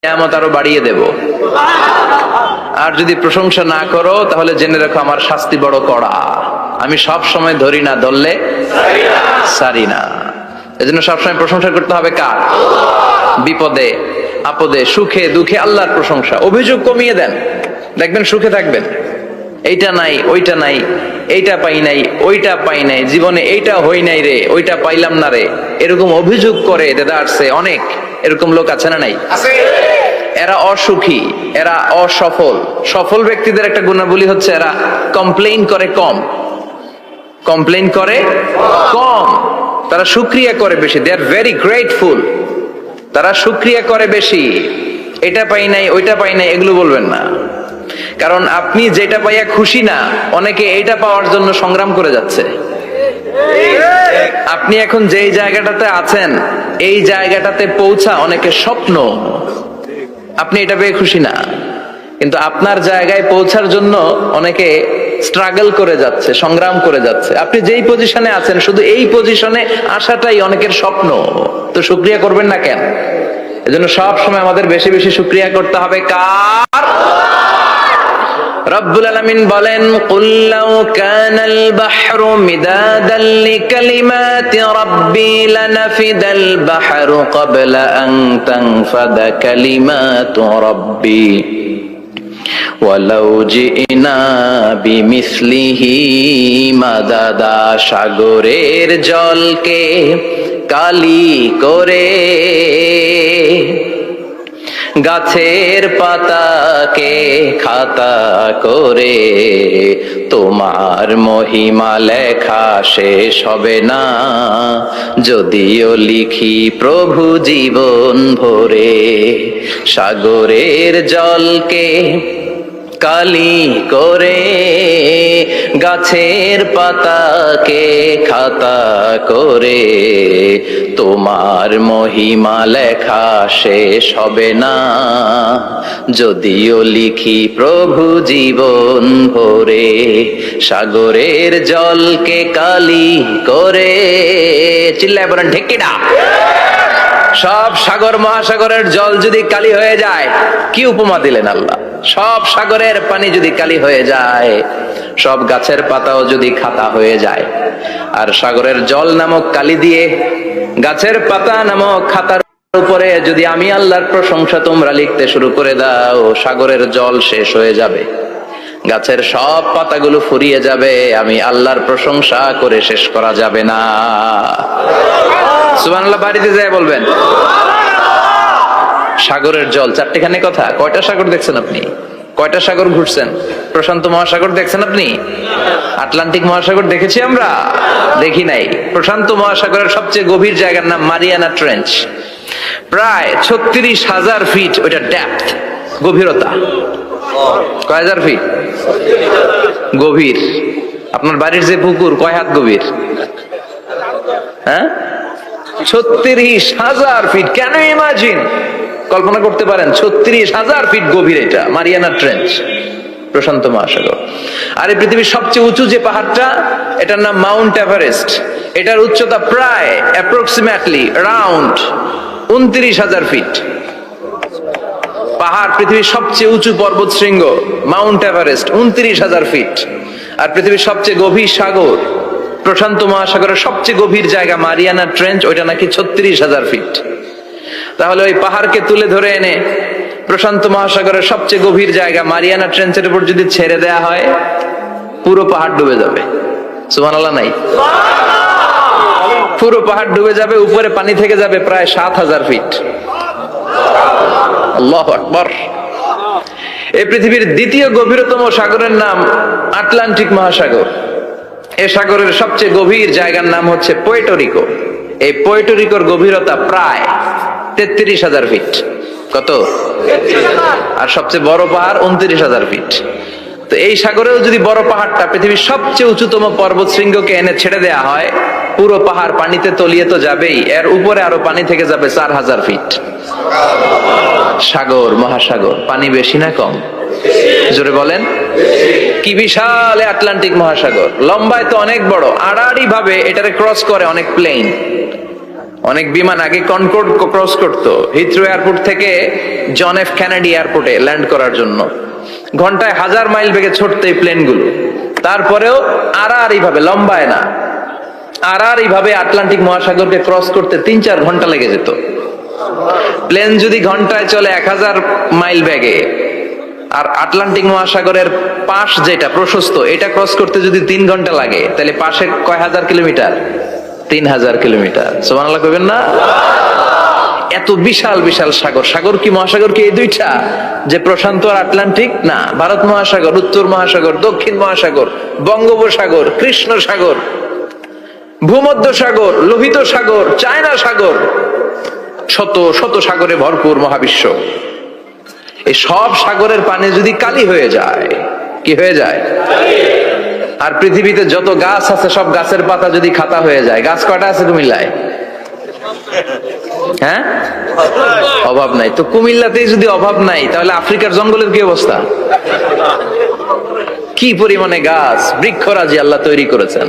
নিয়ামত আরো বাড়িয়ে দেব। আর যদি প্রশংসা না করো তাহলে জেনে রাখো আমার শাস্তি বড় কড়া। আমি সব সময় ধরি না, ধরলে সারি না। এজন্য সবসময় প্রশংসা করতে হবে কার? বিপদে আপদে সুখে দুঃখে আল্লাহর প্রশংসা। অভিযোগ কমিয়ে দেন, দেখবেন সুখে থাকবেন। এইটা নাই, ওইটা নাই, এইটা পাই নাই, ওইটা পাই নাই, জীবনে এইটা হই নাই রে, ওইটা পাইলাম না রে, এরকম অভিযোগ করে দেদারসে অনেক এরকম লোক আছে না নাই? এরা অসুখী, এরা অসফল। সফল ব্যক্তিদের একটা গুণাবলী হচ্ছে এরা কমপ্লেইন করে কম, কমপ্লেইন করে কম, তারা শুকরিয়া করে বেশি। দে আর ভেরি গ্রেটফুল, তারা শুকরিয়া করে বেশি। এটা পাই নাই, ওইটা পাই নাই এগুলো বলবেন না, কারণ আপনি যেটা পাইয়া খুশি না, অনেকে এইটা পাওয়ার জন্য সংগ্রাম করে যাচ্ছে। আপনি এখন যেই জায়গাটাতে আছেন, এই জায়গাটাতে পৌঁছা অনেকের স্বপ্ন। আপনি এটা পেয়ে খুশি না, কিন্তু আপনার জায়গায় পৌঁছার জন্য অনেকে স্ট্রাগল করে যাচ্ছে, সংগ্রাম করে যাচ্ছে। আপনি যেই পজিশনে আছেন, শুধু এই পজিশনে আসাটাই অনেকের স্বপ্ন। তো শুকরিয়া করবেন না কেন? এজন্য সব সময় আমাদের বেশি বেশি শুকরিয়া করতে হবে কার? রব্বুল আলামিন বলেন, কুল লাউ কানাল বাহরু মিদাদান লিকালিমাতি রাব্বি লানাফিদাল বাহরু ক্বাবলা আন তানফাদা কালিমাতু রাব্বি ওয়ালাউ জিনা বিমিসলিহি মাদাদা। সাগরের জলকে কালি করে, গাছের পাতাকে খাতা করে, তোমার মহিমা লেখা শেষ হবে না, যদিও লিখি প্রভু জীবন ভরে। সাগরের জলকে কালি করে, গাছের পাতাকে খাতা করে, তোমার মহিমা লেখা শেষ হবে না, যদিও লিখি প্রভু জীবন ভরে। সাগরের জলকে কালি করে, চিল্লায় বলেন ঠিক কিনা? সব সাগর মহাসাগরের জল যদি কালি হয়ে যায়, কি উপমা দিলেন আল্লাহ? সব সাগরের পানি যদি কালি হয়ে যায়, সব গাছের পাতাও যদি খাতা হয়ে যায়, আর সাগরের জল নামক কালি দিয়ে গাছের পাতা নামক খাতার উপরে যদি আমি আল্লাহর প্রশংসা তোমরা লিখতে শুরু করে দাও, সাগরের জল শেষ হয়ে যাবে, গাছের সব পাতাগুলো ফুরিয়ে যাবে, আমি আল্লাহর প্রশংসা করে শেষ করা যাবে না। সুবহানাল্লাহ বাড়িতে যায় বলবেন। সাগরের জল, চারটিখানি কথা। কয়টা সাগর দেখছেন আপনি? কয়টা সাগর ঘুরছেন? প্রশান্ত মহাসাগর দেখছেন আপনি? আটলান্টিক মহাসাগর দেখেছি আমরা? দেখি নাই। প্রশান্ত মহাসাগরের সবচেয়ে গভীর জায়গার নাম মারিয়ানা ট্রেঞ্চ। প্রায় 36,000 ফিট ওইটা ডেপথ, গভীরতা। কয় হাজার ফিট গভীর? আপনার বাড়ির যে পুকুর কয় হাত গভীর? হ্যাঁ, 36,000 ফিট। কেন ইমাজিন, কল্পনা করতে পারেন? 36,000 ফিট গভীর এটা মারিয়ানা ট্রেঞ্চ, প্রশান্ত মহাসাগর। আর এই পৃথিবীর সবচেয়ে উঁচু যে পাহাড়টা, এটার নাম মাউন্ট এভারেস্ট। এটার উচ্চতা প্রায় অ্যাপ্রক্সিমেটলি রাউন্ড 29,000 ফিট। পাহাড়, পৃথিবীর সবচেয়ে উঁচু পর্বত শৃঙ্গ মাউন্ট এভারেস্ট 29,000 ফিট। আর পৃথিবীর সবচেয়ে গভীর সাগর, প্রশান্ত মহাসাগরের সবচেয়ে গভীর জায়গা মারিয়ানা ট্রেঞ্চ, ওইটা নাকি 36,000 ফিট। তাহলে ওই পাহাড়কে তুলে ধরে এনে প্রশান্ত মহাসাগরের সবচেয়ে গভীর জায়গা মারিয়ানা ট্রেঞ্চের উপর যদি ছেড়ে দেয়া হয়, পুরো পাহাড় ডুবে যাবে। সুবহানাল্লাহ নাই? পুরো পাহাড় ডুবে যাবে, উপরে পানি থেকে যাবে প্রায় 7,000 ফিট। আল্লাহু আকবার। এই পৃথিবীর দ্বিতীয় গভীরতম সাগরের নাম আটলান্টিক মহাসাগর। এই সাগরের সবচেয়ে গভীর জায়গার নাম হচ্ছে পুয়ের্তো রিকো। এই পুয়ের্তো রিকোর গভীরতা প্রায় 33,000 ফিট। কত? আর সবচেয়ে বড় পাহাড় 29,000 ফিট। তো এই সাগরেও যদি বড় পাহাড়টা, পৃথিবীর সবচেয়ে উঁচুতম পর্বত শৃঙ্গকে এনে ছেড়ে দেয়া হয়, পুরো পাহাড় পানিতে তলিয়ে তো যাবেই, এর উপরে আরো পানি থেকে যাবে 4,000 ফিট। সাগর, মহাসাগর, পানি বেশি না কম? জোরে বলেন। কি বিশাল আটলান্টিক মহাসাগর! লম্বায় তো অনেক বড়, আড়াআড়ি ভাবে এটারে ক্রস করে অনেক প্লেন। অনেক বিমান আগে কনকর্ড ক্রস করতো হিথ্রো এয়ারপোর্ট থেকে জন এফ কেনেডি এয়ারপোর্টে ল্যান্ড করার জন্য। ঘন্টায় 1000 মাইল বেগে ছুটতো এই প্লেনগুলো। তারপরেও আড়াআড়ি ভাবে, লম্বায় না, আড়াআড়ি ভাবে আটলান্টিক মহাসাগরকে ক্রস করতে 3-4 ঘন্টা লেগে যেত। প্লেন যদি ঘন্টায় চলে 1000 মাইল বেগে, আর আটলান্টিক মহাসাগরের পাশ যেটা প্রশস্ত, এটা ক্রস করতে যদি 3 ঘন্টা লাগে, তাহলে পাশে কয় হাজার কিলোমিটার? 3000 কিলোমিটার। সুবহানাল্লাহ কইবেন না? এত বিশাল বিশাল সাগর। সাগর কি, মহাসাগর কি এই দুইটা, যে প্রশান্ত আর আটলান্টিক? না, ভারত মহাসাগর, উত্তর মহাসাগর, দক্ষিণ মহাসাগর, বঙ্গোপসাগর, কৃষ্ণ সাগর, ভূমধ্য সাগর, লোহিত সাগর, চায়না সাগর, শত শত সাগরে ভরপুর মহাবিশ্ব। এই সব সাগরের পানি যদি কালি হয়ে যায়, কি হয়ে যায়? আর পৃথিবীতে যত গাছ আছে সব গাছের পাতা যদি খাতা হয়ে যায়, গাছ কয়টা আছে কুমিল্লায়? হ্যাঁ, অভাব নাই। তো কুমিল্লাতেই যদি অভাব নাই, তাহলে আফ্রিকার জঙ্গলের কি অবস্থা? কি পরিমাণে গাছ, বৃক্ষরাজি আল্লাহ তৈরি করেছেন।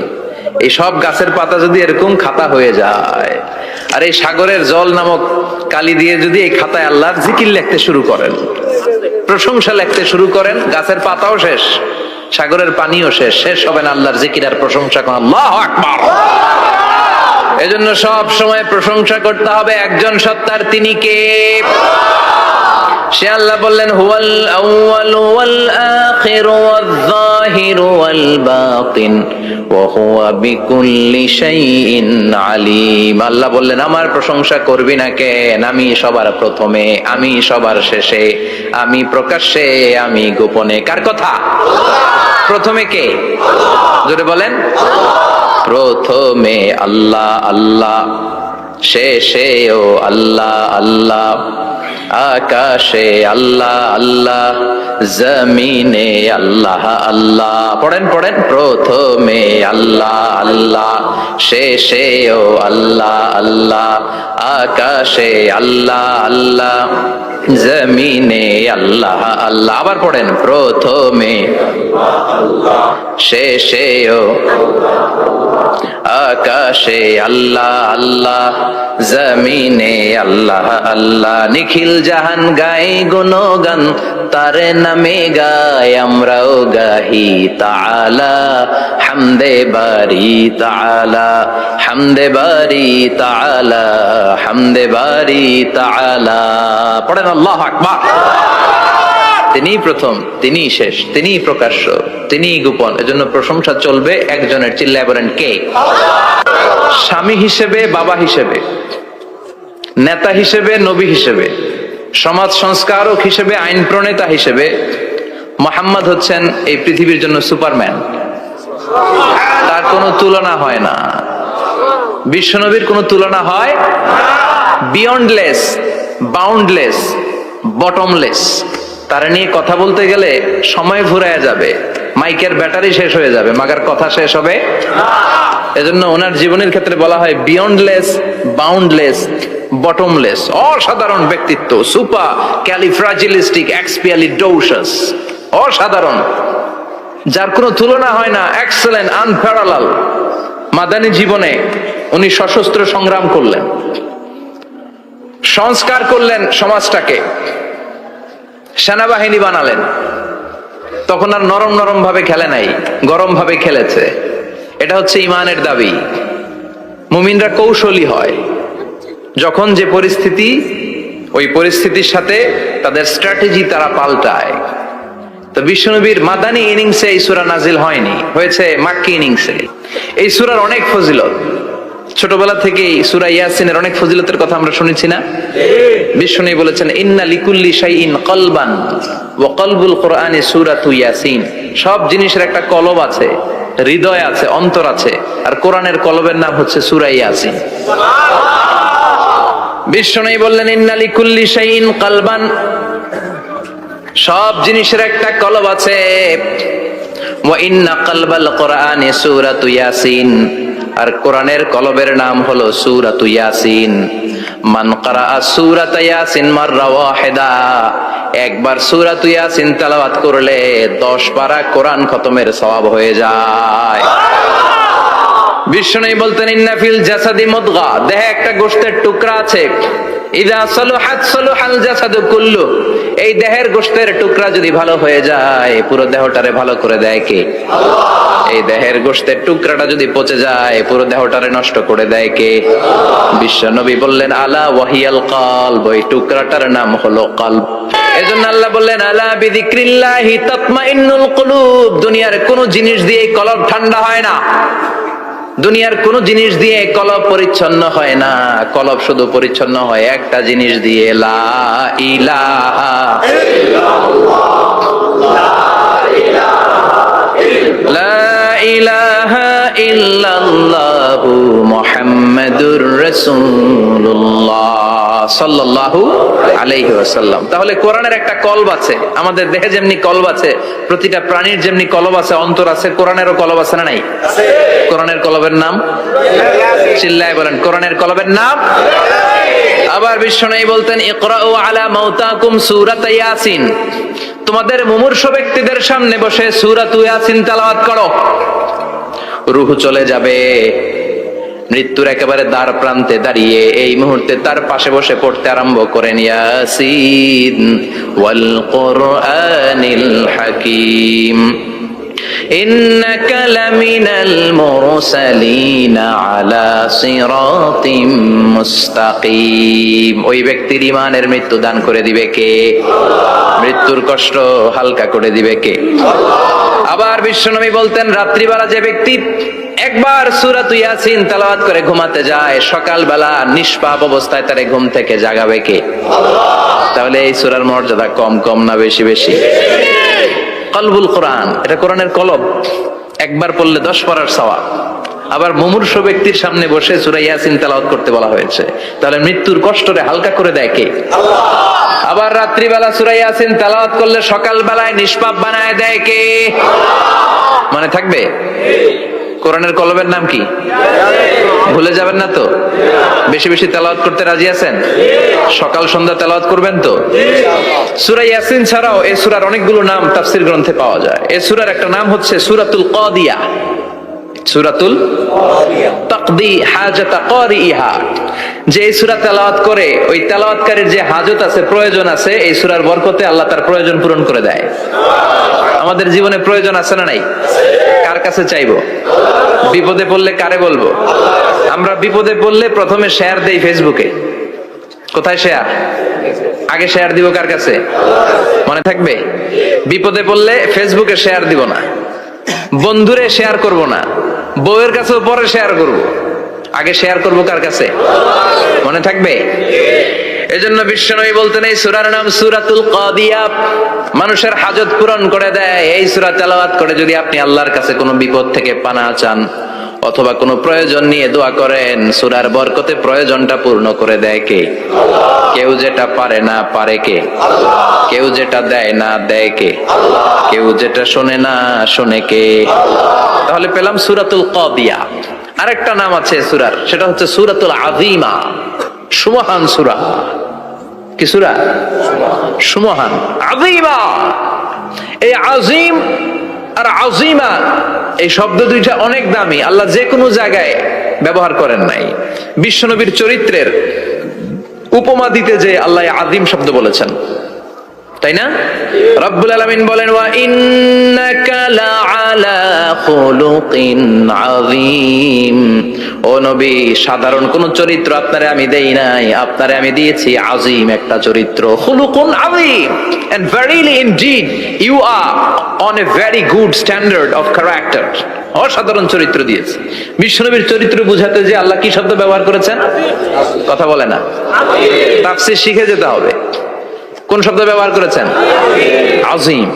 এই সব গাছের পাতা যদি এরকম খাতা হয়ে যায়, আর এই সাগরের জল নামক কালি দিয়ে যদি এই খাতায় আল্লাহর জিকির লিখতে শুরু করেন, প্রশংসা লিখতে শুরু করেন, গাছের পাতাও শেষ, সাগরের পানিও শেষ, শেষ হবে না আল্লাহর জিকির আর প্রশংসা করেন। আল্লাহু আকবার। এজন্য সব সময় প্রশংসা করতে হবে একজন সত্তার। তিনি কে? সে আল্লাহ বললেন, হুয়াল আউয়ালু ওয়াল আখিরু ওয়াল যাহিরু ওয়াল বাতিন ওয়া হুয়া বিকুল্লি শাইইন আলিম। আল্লাহ বললেন, আমার প্রশংসা করবি না কেন? আমি সবার প্রথমে, আমি সবার শেষে, আমি প্রকাশ্যে, আমি গোপনে। কার কথা? প্রথমে কে? জোরে বলেন। প্রথমে আল্লাহ আল্লাহ, শেষেও আল্লাহ আল্লাহ, আকাশে আল্লাহ আল্লাহ, জমিনে আল্লাহ আল্লাহ। পড়েন পড়েন। প্রথমে আল্লাহ আল্লাহ, শেষেও আল্লাহ আল্লাহ, আকাশে আল্লাহ আল্লাহ, জমিনে আল্লাহ আল্লাহ। আবার পড়েন। প্রথমে শেষেও আকাশে আল্লাহ আল্লাহ, জমিনে আল্লাহ আল্লাহ। নিখিল জাহান গাই গুণগান, তার নামে গাই আমরাও গাহি তাআলা, হামদে বারি তাআলা, হামদে বারি তাআলা, হামদে বারি তাআলা। পড়েন আল্লাহু আকবার। তিনি প্রথম, তিনি শেষ, তিনি প্রকাশ্য, তিনি গোপন। এজন্য প্রশংসা চলবে একজনের। চিল্লায় বলেন কে? স্বামী হিসেবে, বাবা হিসেবে, নেতা হিসেবে, নবী হিসেবে, সমাজ সংস্কারক হিসেবে, আইন প্রণেতা হিসেবে মুহাম্মদ হচ্ছেন এই পৃথিবীর জন্য সুপারম্যান। তার কোনো তুলনা হয় না। বিশ্বনবীর কোনো তুলনা হয়? Beyondless, boundless, bottomless. তার নিয়ে কথা বলতে গেলে সময় ফুরায় যাবে, মাইকের ব্যাটারি শেষ হয়ে যাবে, মাগার কথা শেষ হবে। এজন্য ওনার জীবনের ক্ষেত্রে বলা হয় বিয়ন্ডলেস, বাউন্ডলেস, বটমলেস। অসাধারণ ব্যক্তিত্ব, সুপার ক্যালিফ্রাজিলিস্টিক এক্সপিয়ালিডোসাস, অসাধারণ, যার কোনো তুলনা হয় না, এক্সেলেন্ট, আনপ্যারালাল। মাদানী জীবনে উনি সশস্ত্র সংগ্রাম করলেন, সংস্কার করলেন সমাজটাকে, সেনাবাহিনী বানালেন। তখন আর নরম নরম ভাবে খেলে নাই, গরম ভাবে খেলেছে। এটা হচ্ছে ইমানের দাবি। মুমিনরা কৌশলী হয়। যখন যে পরিস্থিতি, ওই পরিস্থিতির সাথে তাদের স্ট্র্যাটেজি তারা পাল্টায়। তো বিশ্বনবীর মাদানী ইনিংসে এই সূরা নাজিল হয়নি, হয়েছে মাক্কি ইনিংসে। এই সূরার অনেক ফজিলত, ছোটবেলা থেকেই সূরা ইয়াসিনের অনেক ফজিলতের কথা আমরা শুনেছি না? বিশ্বনবী বলেছেন, ইন্না লিকুল্লি শাইইন কলবান ওয়া কলবুল কুরআনি সূরাতু ইয়াসিন। সব জিনিসের একটা কলব আছে, হৃদয় আছে, অন্তর আছে, আর কোরআনের কলবের নাম হচ্ছে সূরা ইয়াসিন। বিশ্বনবী বললেন, ইন্না লিকুল্লি শাইইন কলবান, সব জিনিসের একটা কলব আছে। ওয়া ইন্না কলবাল কুরআনি সূরাতু ইয়াসিন, আর কোরআনের কলবের নাম হলো সূরাতু ইয়াসিন। মান ক্বারাআ সূরাতা ইয়াসিন মাররা ওয়াহিদা, একবার সূরাতু ইয়াসিন তেলাওয়াত করলে 10 পারা কোরআন খতমের সওয়াব হয়ে যায়। বিষ্ণু বলতেন ইন্না ফিল জাসাদি মুদগা, দেহে একটা গোশতের টুকরা আছে, ইযা সালুহাত সালুহাল জাসাদু কুল্লু, এই দেহের গোশতের টুকরা যদি ভালো হয়ে যায় পুরো দেহটারে ভালো করে দেয় কে? আল্লাহ। এই দেহের গোশতের টুকরাটা যদি পচে যায় পুরো দেহটারে নষ্ট করে দেয় কে? বিশ্বনবী বললেন আলা ওয়াহিয়াল কলব, ওই টুকরাটার নাম হলো কলব। এজন্য আল্লাহ বললেন আলা বিযিক্রিল্লাহি তাতমাইন্নুল কুলুব, দুনিয়ার কোন জিনিস দিয়ে কলব ঠান্ডা হয় না, দুনিয়ার কোন জিনিস দিয়ে কলব পরিচ্ছন্ন হয় না, কলব শুধু পরিচ্ছন্ন হয় একটা জিনিস দিয়ে, লা ইলাহা ইল্লাল্লাহু মুহাম্মাদুর রাসূলুল্লাহ সাল্লাল্লাহু আলাইহি ওয়াসাল্লাম। তাহলে কোরআনের একটা কলব আছে, আমাদের দেহে যেমনি কলব আছে, প্রতিটা প্রাণীর যেমনি কলব আছে, অন্তর আছে, কোরআনেরও কলব আছে না নাই? কোরআনের কলবের নাম চিল্লায় বলেন, কোরআনের কলবের নাম। আবার বিশ্বনবী বলতেন ইকরাউ আলা মাউতাকুম সূরাত ইয়াসিন, তোমাদের মুমূর্ষ ব্যক্তিদের সামনে বসে সূরাত ইয়াসিন তেলাওয়াত করো। রূহ চলে যাবে, মৃত্যুর একেবারে দ্বার প্রান্তে দাঁড়িয়ে এই মুহূর্তে তার পাশে বসে পড়তে আরম্ভ করেন ইয়াসিন ওয়াল কুরআনিল হাকীম ইন্নাকা লামিনাল মুরসালিনা আলা সিরাতিম মুস্তাকিম। ওই ব্যক্তির ঈমানের মৃত্যু দান করে দিবে কে? আল্লাহ। মৃত্যুর কষ্ট হালকা করে দিবে কে? আল্লাহ। আবার বিশ্বনবী বলতেন রাত্রিবেলা যে ব্যক্তি একবার সূরাত ইয়াসিন তেলাওয়াত করে ঘুমাতে যায়, সকালবেলা নিষ্পাপ অবস্থায় তারে ঘুম থেকে জাগাবে কে? আল্লাহ। তাহলে এই সূরার মর্যাদা কম কম না বেশি বেশি? কলবুল কোরআন, এটা কোরআনের কলব, একবার পড়লে 10 পড়ার সওয়াব। আবার মুমূর্ষ ব্যক্তির সামনে বসে সূরা ইয়াসিন তেলাওয়াত করতে বলা হয়েছে, তাহলে মৃত্যুর কষ্টরে হালকা করে দেয় কে? আল্লাহ। আবার রাত্রিবেলা সূরা ইয়াসিন তেলাওয়াত করলে সকালবেলায় নিষ্পাপ বানায় দেয় কে? আল্লাহ। মনে থাকবে? কোরআনের কলবের নাম কি? ভুলে যাবেন না তো? বেশি বেশি তেলাওয়াত করতে রাজি আছেন? সকাল সন্ধ্যা তেলাওয়াত করবেন তো? সূরা ইয়াসিন ছাড়াও এই সূরার অনেকগুলো নাম তাফসীর গ্রন্থে পাওয়া যায়। এই সূরার একটা নাম হচ্ছে সূরাতুল কাদিয়া, সূরাতুল তাকদি হাজাতা কারিহা। যে এই সূরা তেলাওয়াত করে ওই তেলাওয়াতকারীর যে হাজত আছে, প্রয়োজন আছে, এই সূরার বরকতে আল্লাহ তার প্রয়োজন পূরণ করে দেয়। আমাদের জীবনে প্রয়োজন আছে না নাই? কার কাছে চাইবো? বিপদে পড়লে কারে বলবো? আমরা বিপদে পড়লে প্রথমে শেয়ার দেই ফেসবুকে। কোথায় শেয়ার? আগে শেয়ার দিব কার কাছে? মনে থাকবে? বিপদে পড়লে ফেসবুকে শেয়ার দিব না, বন্ধুরে শেয়ার করব না, বউয়ের কাছেও পরে শেয়ার করব, আগে শেয়ার করব কার কাছে? মনে থাকবে? এজন্য বিশ্বনবী বলতেন এই সূরার নাম সূরাতুল কাদিয়া, মানুষের হাজত পূরণ করে দেয়। এই সূরা তেলাওয়াত করে যদি আপনি আল্লাহর কাছে কোনো বিপদ থেকে পানা চান অথবা কোনো প্রয়োজন নিয়ে দোয়া করেন, সূরার বরকতে প্রয়োজনটা পূর্ণ করে দেয় কে? আল্লাহ। কেউ যেটা পারে না পারে কে? আল্লাহ। কেউ যেটা দেয় না দেয় কে? আল্লাহ। কেউ যেটা শোনে না শোনে কে? আল্লাহ। তাহলে পেলাম সূরাতুল কাদিয়া। আরেকটা নাম আছে সূরার, সেটা হচ্ছে সূরাতুল আযীমা, সুমহান সূরা। কি সূরা? সুমহান, আযীমা। এই আযীম আর আযীমা এই শব্দ দুইটা অনেক দামি, আল্লাহ যে কোনো জায়গায় ব্যবহার করেন নাই। বিশ্বনবীর চরিত্রের উপমা দিতে যে আল্লাহ আযীম শব্দ বলেছেন, তাই না? রব্বুল আলামিন বলেন ওয়া ইন্নাকা লাআলা খুলুকিন আযীম। ও নবী, সাধারণ কোন চরিত্র আপনারে আমি দেই নাই, আপনারে আমি দিয়েছি আযীম একটা চরিত্র, খুলুকুন আযীম। And verily indeed you are on a very good standard of character. অসাধারণ চরিত্র দিয়েছে। বিশ্বনবীর চরিত্র বুঝাতে যে আল্লাহ কি শব্দ ব্যবহার করেছেন? কথা বলে না, তাফসীর শিখে যেতে হবে। কোন শব্দ ব্যবহার করেছেন? আযীম।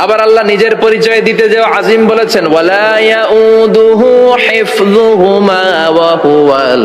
আবার আল্লাহ নিজের পরিচয় দিতে যে আযীম বলেছেন ওয়ালা ইয়াউদুহু হিফযুহুমা ওয়া হুয়াল